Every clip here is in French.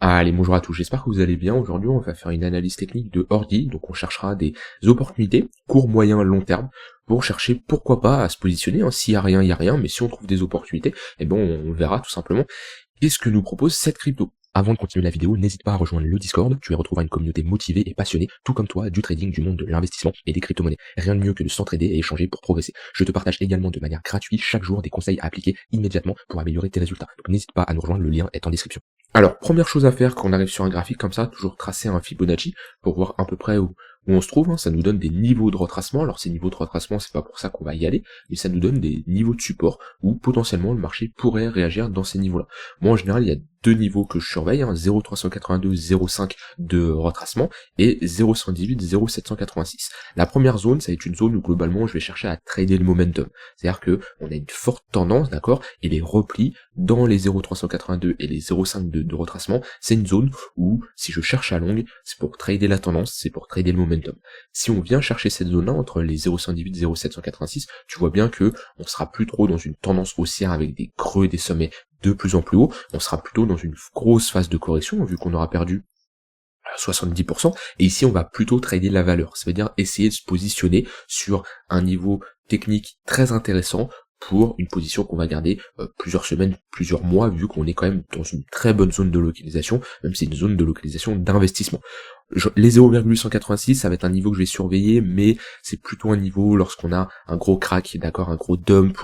Allez, bonjour à tous, j'espère que vous allez bien. Aujourd'hui, on va faire une analyse technique de ordi, donc on cherchera des opportunités, court, moyen, long terme, pour chercher pourquoi pas à se positionner, hein. S'il y a rien, il y a rien, mais si on trouve des opportunités, eh ben on verra tout simplement qu'est-ce que nous propose cette crypto. Avant de continuer la vidéo, n'hésite pas à rejoindre le Discord, tu y retrouveras une communauté motivée et passionnée, tout comme toi, du trading, du monde de l'investissement et des crypto-monnaies. Rien de mieux que de s'entraider et échanger pour progresser. Je te partage également de manière gratuite chaque jour des conseils à appliquer immédiatement pour améliorer tes résultats. Donc n'hésite pas à nous rejoindre, le lien est en description. Alors, première chose à faire quand on arrive sur un graphique comme ça, toujours tracer un Fibonacci pour voir à peu près où on se trouve, hein. Ça nous donne des niveaux de retracement. Alors ces niveaux de retracement, c'est pas pour ça qu'on va y aller, mais ça nous donne des niveaux de support où potentiellement le marché pourrait réagir dans ces niveaux-là. Moi en général, il y a deux niveaux que je surveille, hein, 0,382, 0,5 de retracement et 0,118, 0,786. La première zone, ça va être une zone où globalement je vais chercher à trader le momentum. C'est-à-dire que on a une forte tendance, d'accord, et les replis dans les 0,382 et les 0,5 de retracement, c'est une zone où si je cherche à longue, c'est pour trader la tendance, c'est pour trader le momentum. Si on vient chercher cette zone-là entre les 0,118 et 0,786, tu vois bien que on sera plus trop dans une tendance haussière avec des creux et des sommets de plus en plus haut, on sera plutôt dans une grosse phase de correction, vu qu'on aura perdu 70%, et ici on va plutôt trader la valeur, ça veut dire essayer de se positionner sur un niveau technique très intéressant pour une position qu'on va garder plusieurs semaines, plusieurs mois, vu qu'on est quand même dans une très bonne zone de localisation, même si c'est une zone de localisation d'investissement. Les 0,186, ça va être un niveau que je vais surveiller, mais c'est plutôt un niveau lorsqu'on a un gros crack, d'accord, un gros dump,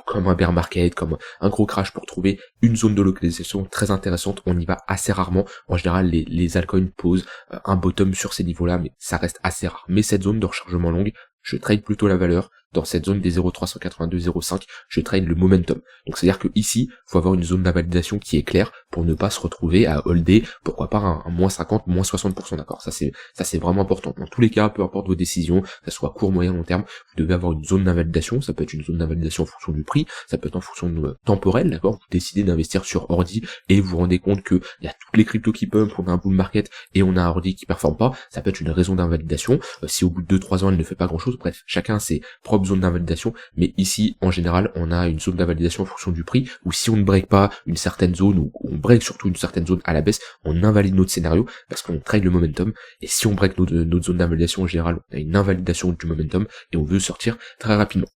comme un bear market, comme un gros crash pour trouver une zone de localisation très intéressante. On y va assez rarement. En général, les altcoins posent un bottom sur ces niveaux-là, mais ça reste assez rare. Mais cette zone de rechargement longue, je trade plutôt la valeur. Dans cette zone des 0,382, 0,5, je trade le momentum. Donc c'est-à-dire que ici, faut avoir une zone d'invalidation qui est claire pour ne pas se retrouver à holder, pourquoi pas un moins 50, moins 60%, d'accord. Ça c'est vraiment important. Dans tous les cas, peu importe vos décisions, que ce soit court, moyen, long terme, vous devez avoir une zone d'invalidation. Ça peut être une zone d'invalidation en fonction du prix, ça peut être en fonction de temporel, d'accord. Vous décidez d'investir sur ordi et vous vous rendez compte que il y a toutes les cryptos qui pump, on a un bull market et on a un ordi qui performe pas, ça peut être une raison d'invalidation. Si au bout de 2-3 ans elle ne fait pas grand chose, bref, chacun a ses propres zones d'invalidation, mais ici en général on a une zone d'invalidation en fonction du prix, ou si on ne break pas une certaine zone, ou on break surtout une certaine zone à la baisse, on invalide notre scénario parce qu'on trade le momentum, et si on break notre zone d'invalidation en général, on a une invalidation du momentum et on veut sortir très rapidement.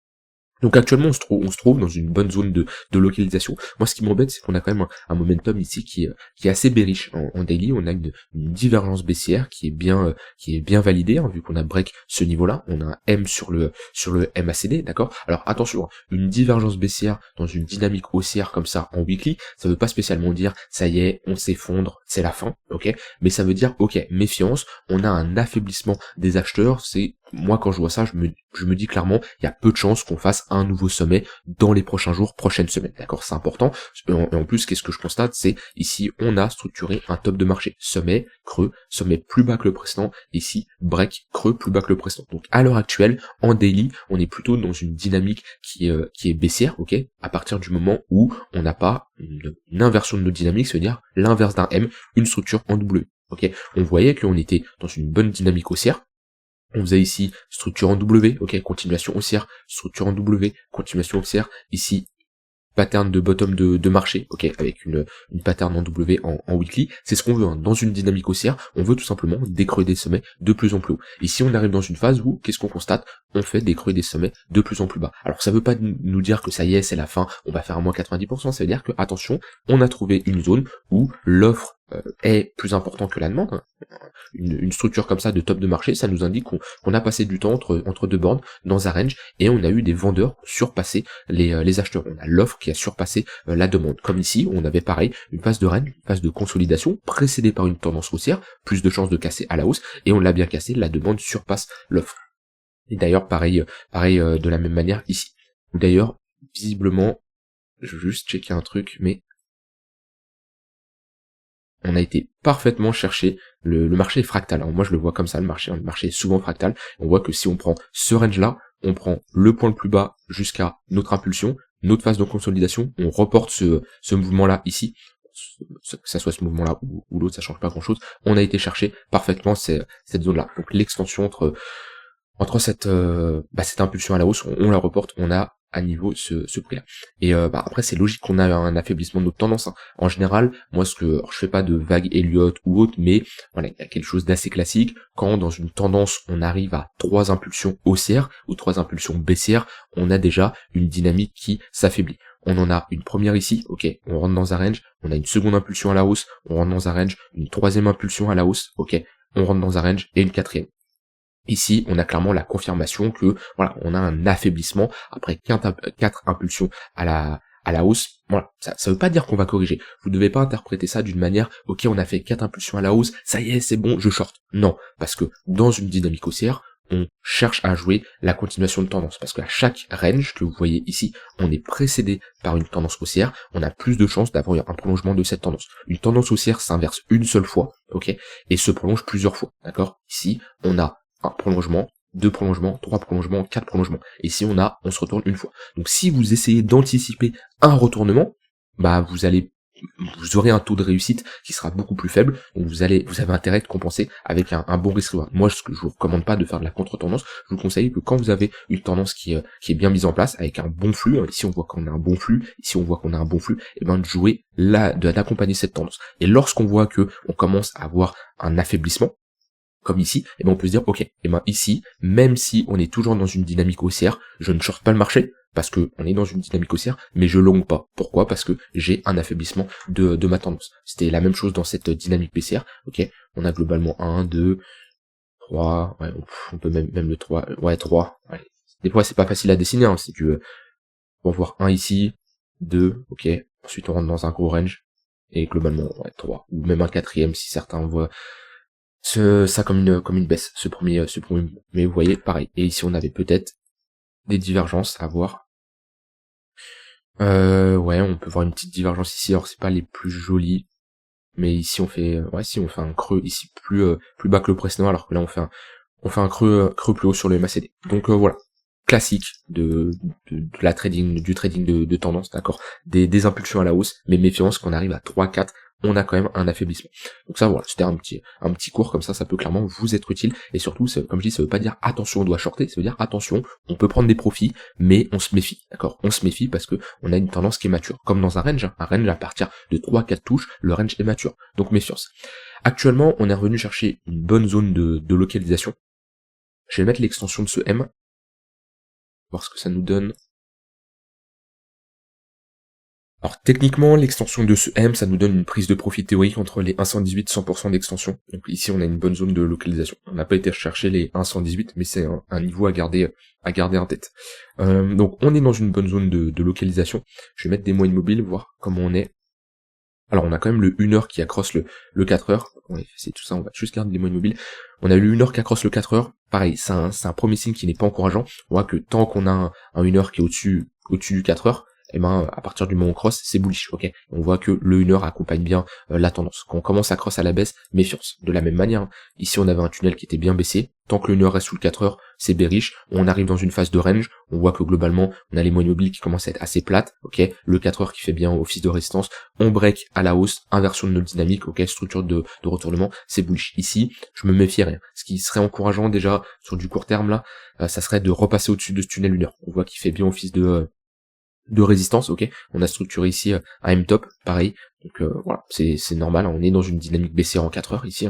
Donc actuellement on se trouve dans une bonne zone de localisation. Moi ce qui m'embête, c'est qu'on a quand même un momentum ici qui est assez bearish en daily. On a une divergence baissière qui est bien validée, hein, vu qu'on a break ce niveau-là. On a un M sur le MACD, d'accord. Alors attention, hein, une divergence baissière dans une dynamique haussière comme ça en weekly, ça veut pas spécialement dire ça y est, on s'effondre, c'est la fin, ok. Mais ça veut dire ok, méfiance, on a un affaiblissement des acheteurs. C'est moi quand je vois ça, je me dis clairement, il y a peu de chances qu'on fasse un nouveau sommet dans les prochains jours, prochaines semaines, d'accord, c'est important. Et en plus, qu'est-ce que je constate, c'est ici, on a structuré un top de marché, sommet, creux, sommet plus bas que le précédent, ici, break, creux, plus bas que le précédent. Donc à l'heure actuelle, en daily, on est plutôt dans une dynamique qui est baissière, ok, à partir du moment où on n'a pas une inversion de notre dynamique, c'est-à-dire l'inverse d'un M, une structure en W, ok. On voyait qu'on était dans une bonne dynamique haussière. On faisait ici structure en W, ok, continuation haussière, structure en W, continuation haussière, ici pattern de bottom de marché, ok, avec une pattern en W en weekly. C'est ce qu'on veut, hein. Dans une dynamique haussière, on veut tout simplement des creux et des sommets de plus en plus haut. Ici on arrive dans une phase où, qu'est-ce qu'on constate? On fait des creux et des sommets de plus en plus bas. Alors ça veut pas nous dire que ça y est, c'est la fin, on va faire un moins 90%, ça veut dire que, attention, on a trouvé une zone où l'offre est plus important que la demande, hein. Une structure comme ça de top de marché, ça nous indique qu'on a passé du temps entre deux bornes dans un range, et on a eu des vendeurs surpasser les acheteurs. On a l'offre qui a surpassé la demande. Comme ici, on avait pareil, une phase de range, une phase de consolidation, précédée par une tendance haussière, plus de chances de casser à la hausse, et on l'a bien cassé, la demande surpasse l'offre. Et d'ailleurs, pareil de la même manière ici. D'ailleurs, visiblement, je veux juste checker un truc, mais on a été parfaitement chercher, le marché est fractal, alors moi je le vois comme ça, le marché est souvent fractal. On voit que si on prend ce range là, on prend le point le plus bas jusqu'à notre impulsion, notre phase de consolidation, on reporte ce mouvement là ici, que ça soit ce mouvement là ou l'autre, ça change pas grand chose. On a été chercher parfaitement cette zone là, donc l'extension entre cette impulsion à la hausse, on la reporte, on a à niveau ce prix-là. Et après c'est logique qu'on a un affaiblissement de notre tendance, hein. En général, moi alors, je fais pas de vague Elliott ou autre, mais voilà, il y a quelque chose d'assez classique. Quand dans une tendance on arrive à 3 impulsions haussières ou 3 impulsions baissières, on a déjà une dynamique qui s'affaiblit. On en a une première ici, ok, on rentre dans un range, on a une seconde impulsion à la hausse, on rentre dans un range, une troisième impulsion à la hausse, ok, on rentre dans un range, et une quatrième. Ici, on a clairement la confirmation que voilà, on a un affaiblissement après 4 impulsions à la hausse. Voilà, ça veut pas dire qu'on va corriger. Vous devez pas interpréter ça d'une manière, ok, on a fait 4 impulsions à la hausse, ça y est, c'est bon, je short. Non, parce que dans une dynamique haussière, on cherche à jouer la continuation de tendance, parce qu'à chaque range que vous voyez ici, on est précédé par une tendance haussière, on a plus de chances d'avoir un prolongement de cette tendance. Une tendance haussière s'inverse une seule fois, ok, et se prolonge plusieurs fois, d'accord. Ici, on a un prolongement, 2 prolongements, 3 prolongements, 4 prolongements. Et si on se retourne une fois. Donc si vous essayez d'anticiper un retournement, bah vous aurez un taux de réussite qui sera beaucoup plus faible, donc vous avez intérêt de compenser avec un bon risque reward. Moi, je vous recommande pas de faire de la contre-tendance, je vous conseille que quand vous avez une tendance qui est bien mise en place, avec un bon flux, ici on voit qu'on a un bon flux, ici on voit qu'on a un bon flux, et ben de jouer là, d'accompagner cette tendance. Et lorsqu'on voit que on commence à avoir un affaiblissement, comme ici, et ben on peut se dire, ok, et ben ici, même si on est toujours dans une dynamique haussière, je ne short pas le marché, parce que on est dans une dynamique haussière, mais je long pas. Pourquoi? Parce que j'ai un affaiblissement de ma tendance. C'était la même chose dans cette dynamique baissière, ok, on a globalement 1, 2, 3, ouais, on peut même le 3, ouais, 3, ouais. Des fois c'est pas facile à dessiner, hein, si tu veux. On va voir 1 ici, 2, ok, ensuite on rentre dans un gros range, et globalement, ouais, 3, ou même un quatrième si certains voient ça comme une baisse, ce premier, mais vous voyez, pareil. Et ici, on avait peut-être des divergences à voir. Ouais, on peut voir une petite divergence ici, alors c'est pas les plus jolies, mais ici on fait, on fait un creux ici plus bas que le précédent, alors que là on fait un creux plus haut sur le MACD. Donc voilà, classique de la trading, du trading de tendance, d'accord, des impulsions à la hausse, mais méfiance quand on arrive à 3, 4, on a quand même un affaiblissement. Donc ça voilà, c'était un petit cours comme ça peut clairement vous être utile, et surtout, comme je dis, ça veut pas dire attention on doit shorter, ça veut dire attention, on peut prendre des profits, mais on se méfie, d'accord, on se méfie parce que on a une tendance qui est mature, comme dans un range à partir de 3-4 touches, le range est mature, donc méfiance. Actuellement, on est revenu chercher une bonne zone de localisation. Je vais mettre l'extension de ce M, voir ce que ça nous donne. Alors techniquement, l'extension de ce M, ça nous donne une prise de profit théorique entre les 1,118 et 100% d'extension. Donc ici, on a une bonne zone de localisation. On n'a pas été chercher les 1,118, mais c'est un niveau à garder en tête. Donc on est dans une bonne zone de localisation. Je vais mettre des moyennes mobiles, voir comment on est. Alors on a quand même le 1 heure qui accroche le 4 heures. Ouais, c'est tout ça, on va juste garder des moyennes mobiles. On a le 1 heure qui accroche le 4 heures. Pareil, c'est un premier signe qui n'est pas encourageant. On voit que tant qu'on a un 1 heure qui est au-dessus du 4 heures, et ben à partir du moment où on cross, c'est bullish, ok. On voit que le 1 heure accompagne bien la tendance. Quand on commence à cross à la baisse, méfiance. De la même manière, ici on avait un tunnel qui était bien baissé. Tant que le 1 heure reste sous le 4 heures, c'est bearish. On arrive dans une phase de range. On voit que globalement, on a les moyennes mobiles qui commencent à être assez plates, ok. Le 4 heures qui fait bien office de résistance. On break à la hausse, inversion de notre dynamique, ok. Structure de retournement, c'est bullish. Ici, je me méfie rien. Ce qui serait encourageant déjà sur du court terme là, ça serait de repasser au-dessus de ce tunnel 1 heure. On voit qu'il fait bien office de résistance, ok. On a structuré ici un M-top, pareil. Donc voilà, c'est normal, on est dans une dynamique baissière en 4 heures ici.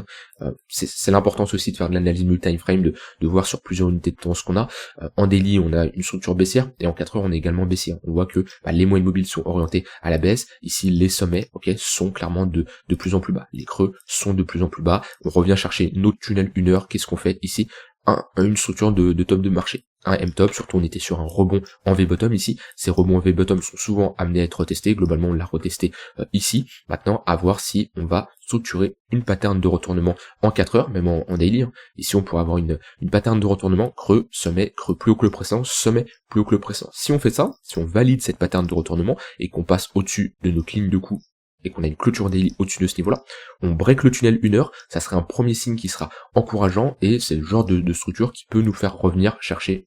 C'est l'importance aussi de faire de l'analyse multi-time frame, de voir sur plusieurs unités de temps ce qu'on a. En daily, on a une structure baissière, et en 4 heures, on est également baissier. On voit que les moyennes mobiles sont orientés à la baisse. Ici, les sommets, ok, sont clairement de plus en plus bas. Les creux sont de plus en plus bas. On revient chercher notre tunnel 1 heure. Qu'est-ce qu'on fait ici? Une structure de top de marché, un M-top, surtout on était sur un rebond en V-bottom ici, ces rebonds en V-bottom sont souvent amenés à être retestés, globalement on l'a retesté ici, maintenant à voir si on va structurer une pattern de retournement en 4 heures, même en daily, ici on pourrait avoir une pattern de retournement, creux, sommet, creux plus haut que le précédent, sommet plus haut que le précédent. Si on fait ça, si on valide cette pattern de retournement et qu'on passe au-dessus de nos lignes de coup, et qu'on a une clôture daily au-dessus de ce niveau-là, on break le tunnel 1 heure, ça serait un premier signe qui sera encourageant, et c'est le genre de structure qui peut nous faire revenir chercher,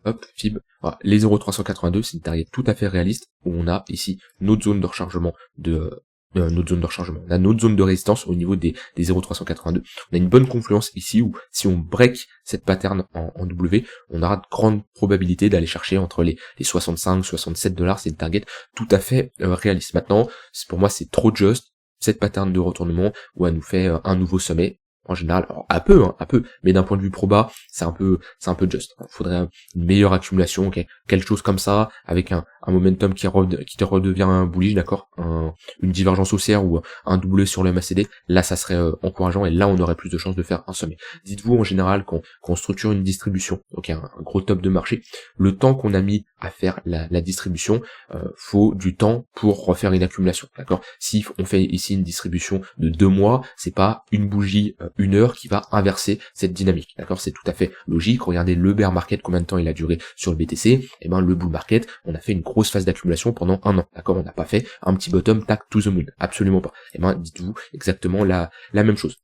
hop, FIB, voilà, les 0,382, c'est une target tout à fait réaliste, où on a ici notre zone de rechargement de notre zone de rechargement. On a notre zone de résistance au niveau des 0,382. On a une bonne confluence ici où si on break cette pattern en W, on aura de grandes probabilités d'aller chercher entre les 65, 67 $, c'est une target tout à fait réaliste. Maintenant, pour moi c'est trop juste cette pattern de retournement où elle nous fait un nouveau sommet. En général, alors un peu, mais d'un point de vue proba, c'est un peu juste. Il faudrait une meilleure accumulation, ok, quelque chose comme ça, avec un momentum qui te redevient bullish, d'accord, une divergence haussière ou un doublé sur le MACD, là ça serait encourageant et là on aurait plus de chances de faire un sommet. Dites-vous en général quand on structure une distribution, ok, un gros top de marché, le temps qu'on a mis à faire la distribution, faut du temps pour refaire une accumulation, d'accord. Si on fait ici une distribution de 2 mois, c'est pas une bougie 1 heure qui va inverser cette dynamique, d'accord, c'est tout à fait logique. Regardez le bear market, combien de temps il a duré sur le BTC, et ben le bull market, on a fait une grosse phase d'accumulation pendant 1 an, d'accord, on n'a pas fait un petit bottom tac to the moon, absolument pas. Et ben dites-vous exactement la même chose.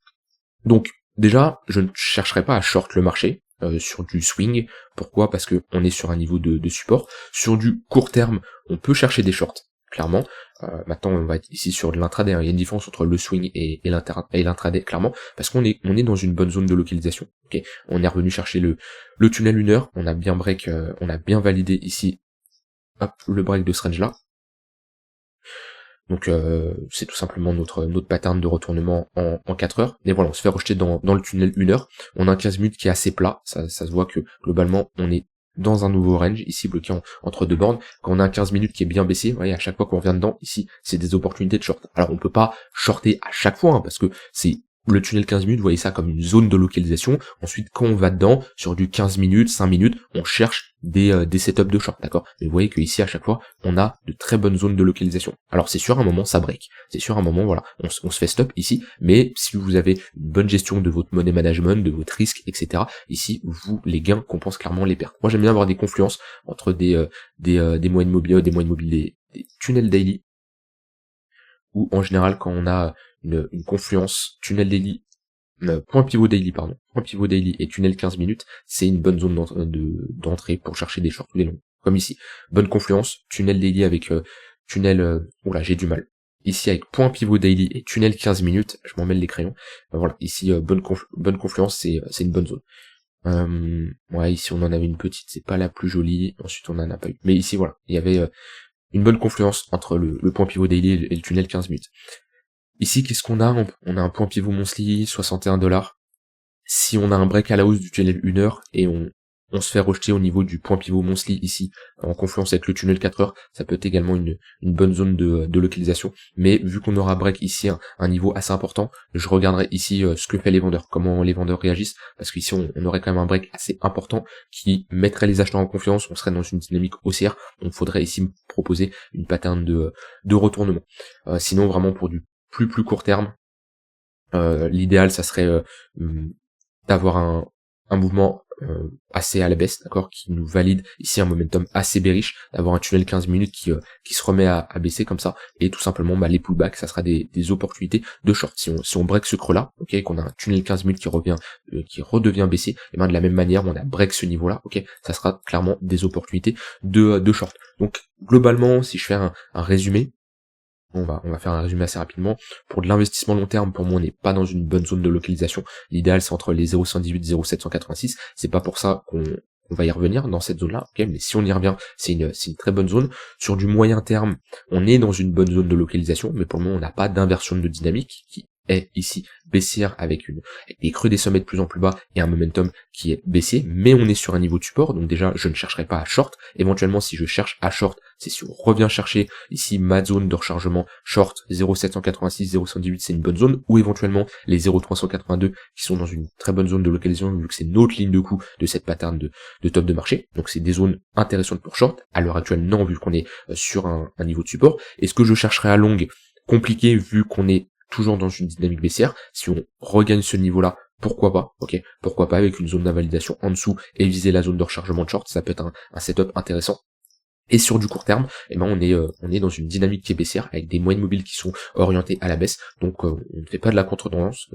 Donc déjà, je ne chercherai pas à short le marché sur du swing. Pourquoi? Parce que on est sur un niveau de support. Sur du court terme, on peut chercher des shorts, clairement. Maintenant, on va être ici sur de l'intraday. Il y a une différence entre le swing et l'intraday, clairement, parce qu'on est dans une bonne zone de localisation. Ok, on est revenu chercher le tunnel 1 heure. On a bien break, on a bien validé ici. Hop, le break de ce range là. Donc c'est tout simplement notre pattern de retournement en 4 heures. Mais voilà, on se fait rejeter dans le tunnel 1 heure. On a un 15 minutes qui est assez plat. Ça se voit que globalement on est dans un nouveau range, ici bloqué entre deux bornes. Quand on a un 15 minutes qui est bien baissé, vous voyez, à chaque fois qu'on revient dedans, ici, c'est des opportunités de short. Alors on peut pas shorter à chaque fois, hein, parce que c'est le tunnel 15 minutes, vous voyez ça comme une zone de localisation. Ensuite, quand on va dedans, sur du 15 minutes, 5 minutes, on cherche des setups de short, d'accord. Mais vous voyez que ici, à chaque fois, on a de très bonnes zones de localisation. Alors c'est sûr, à un moment, ça break. C'est sûr, à un moment, voilà, on se fait stop ici. Mais si vous avez une bonne gestion de votre money management, de votre risque, etc., ici, les gains compensent clairement les pertes. Moi, j'aime bien avoir des confluences entre des moyennes mobiles, des tunnels daily, ou en général, quand on a une confluence tunnel daily, point pivot daily et tunnel 15 minutes, c'est une bonne zone d'entrée pour chercher des shorts ou des longs. Comme ici, bonne confluence, tunnel daily avec tunnel, oula, j'ai du mal. Ici avec point pivot daily et tunnel 15 minutes, je m'en mêle les crayons. Voilà, ici bonne confluence, c'est une bonne zone. Ouais, ici on en avait une petite, c'est pas la plus jolie. Ensuite on en a pas eu. Mais ici voilà, il y avait une bonne confluence entre le point pivot daily et le tunnel 15 minutes. Ici, qu'est-ce qu'on a? On a un point pivot monthly, 61 $. Si on a un break à la hausse du tunnel 1 heure et on se fait rejeter au niveau du point pivot monthly ici, en confluence avec le tunnel 4 heures, ça peut être également une bonne zone de localisation. Mais vu qu'on aura break ici un niveau assez important, je regarderai ici ce que fait les vendeurs, comment les vendeurs réagissent, parce qu'ici on aurait quand même un break assez important qui mettrait les acheteurs en confiance, on serait dans une dynamique haussière, donc faudrait ici proposer une pattern de retournement. Sinon vraiment pour du plus court terme, l'idéal ça serait d'avoir un mouvement assez à la baisse, d'accord, qui nous valide ici un momentum assez bearish, d'avoir un tunnel 15 minutes qui se remet à baisser comme ça, et tout simplement les pullbacks, ça sera des opportunités de short. Si on break ce creux là, ok, qu'on a un tunnel 15 minutes qui redevient baissé, et bien de la même manière on a break ce niveau là, ok, ça sera clairement des opportunités de short. Donc globalement, si je fais un résumé, on va faire un résumé assez rapidement. Pour de l'investissement long terme, pour moi, on n'est pas dans une bonne zone de localisation. L'idéal, c'est entre les 0,118 et 0,786. C'est pas pour ça qu'on va y revenir dans cette zone-là, ok, mais si on y revient, c'est une très bonne zone. Sur du moyen terme, on est dans une bonne zone de localisation, mais pour le moment, on n'a pas d'inversion de dynamique qui est ici baissière avec des creux des sommets de plus en plus bas et un momentum qui est baissier, mais on est sur un niveau de support, donc déjà je ne chercherai pas à short. Éventuellement si je cherche à short, c'est si on revient chercher ici ma zone de rechargement short 0,786, 0,118, c'est une bonne zone, ou éventuellement les 0,382 qui sont dans une très bonne zone de localisation vu que c'est notre ligne de coup de cette pattern de top de marché, donc c'est des zones intéressantes pour short. À l'heure actuelle non, vu qu'on est sur un niveau de support. Est-ce que je chercherai à long? Compliqué vu qu'on est toujours dans une dynamique baissière. Si on regagne ce niveau-là, pourquoi pas, ok, pourquoi pas avec une zone d'invalidation en dessous et viser la zone de rechargement de short, ça peut être un setup intéressant. Et sur du court terme, eh ben on est dans une dynamique qui est baissière avec des moyennes mobiles qui sont orientées à la baisse. Donc on ne fait pas de la contre-tendance,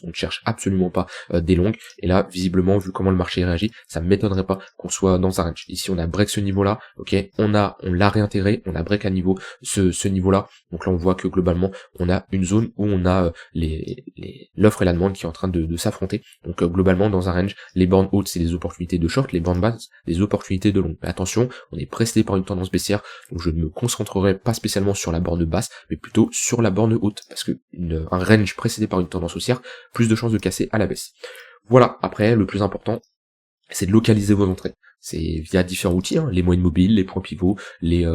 on ne cherche absolument pas des longues. Et là, visiblement, vu comment le marché réagit, ça m'étonnerait pas qu'on soit dans un range. Ici, on a break ce niveau-là, ok, on l'a réintégré, on a break à niveau ce niveau-là. Donc là, on voit que globalement, on a une zone où on a l'offre et la demande qui est en train de s'affronter. Donc globalement, dans un range, les bornes hautes, c'est des opportunités de short, les bornes basses, des opportunités de long. Mais attention, on est précédé par une tendance baissière, donc je ne me concentrerai pas spécialement sur la borne basse, mais plutôt sur la borne haute, parce que un range précédé par une tendance haussière, plus de chances de casser à la baisse. Voilà, après, le plus important, c'est de localiser vos entrées. C'est via différents outils, hein, les moyennes mobiles, les points pivots, les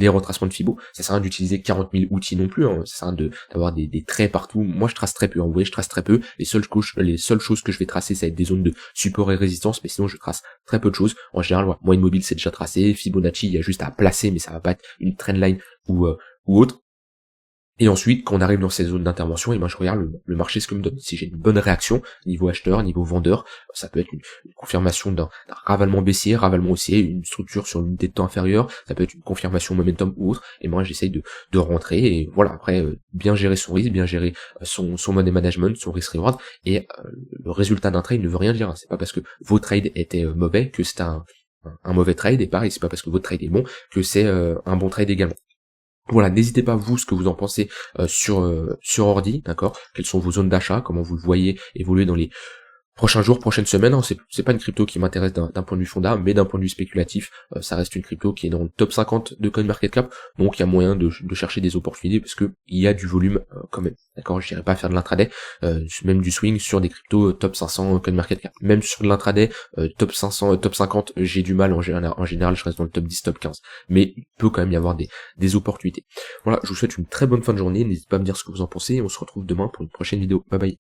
retracements de Fibo. Ça sert à rien d'utiliser 40 000 outils non plus, hein. Ça sert à rien d'avoir des traits partout. Moi, je trace très peu, hein. Vous voyez, je trace très peu. Les seules choses que je vais tracer, ça va être des zones de support et résistance, mais sinon, je trace très peu de choses. En général, ouais, moyenne mobile, c'est déjà tracé. Fibonacci, il y a juste à placer, mais ça va pas être une trendline ou autre. Et ensuite, quand on arrive dans ces zones d'intervention, et ben je regarde le marché ce que me donne. Si j'ai une bonne réaction, niveau acheteur, niveau vendeur, ça peut être une confirmation d'un ravalement baissier, ravalement haussier, une structure sur l'unité de temps inférieure, ça peut être une confirmation momentum ou autre, et moi j'essaye de rentrer, et voilà, après, bien gérer son risque, bien gérer son money management, son risk reward, et le résultat d'un trade ne veut rien dire, hein. C'est pas parce que vos trades étaient mauvais que c'est un mauvais trade, et pareil, c'est pas parce que votre trade est bon que c'est un bon trade également. Voilà, n'hésitez pas vous ce que vous en pensez sur Ordi, d'accord? Quelles sont vos zones d'achat, comment vous le voyez évoluer dans les prochains jours, prochaines semaines, hein. C'est pas une crypto qui m'intéresse d'un point de vue fondat, mais d'un point de vue spéculatif, ça reste une crypto qui est dans le top 50 de CoinMarketCap, donc il y a moyen de chercher des opportunités parce que il y a du volume quand même. D'accord, je dirais pas faire de l'intraday, même du swing sur des cryptos top 500 CoinMarketCap. Même sur de l'intraday, top 500, top 50, j'ai du mal en général, je reste dans le top 10, top 15. Mais il peut quand même y avoir des opportunités. Voilà, je vous souhaite une très bonne fin de journée, n'hésitez pas à me dire ce que vous en pensez, et on se retrouve demain pour une prochaine vidéo. Bye bye.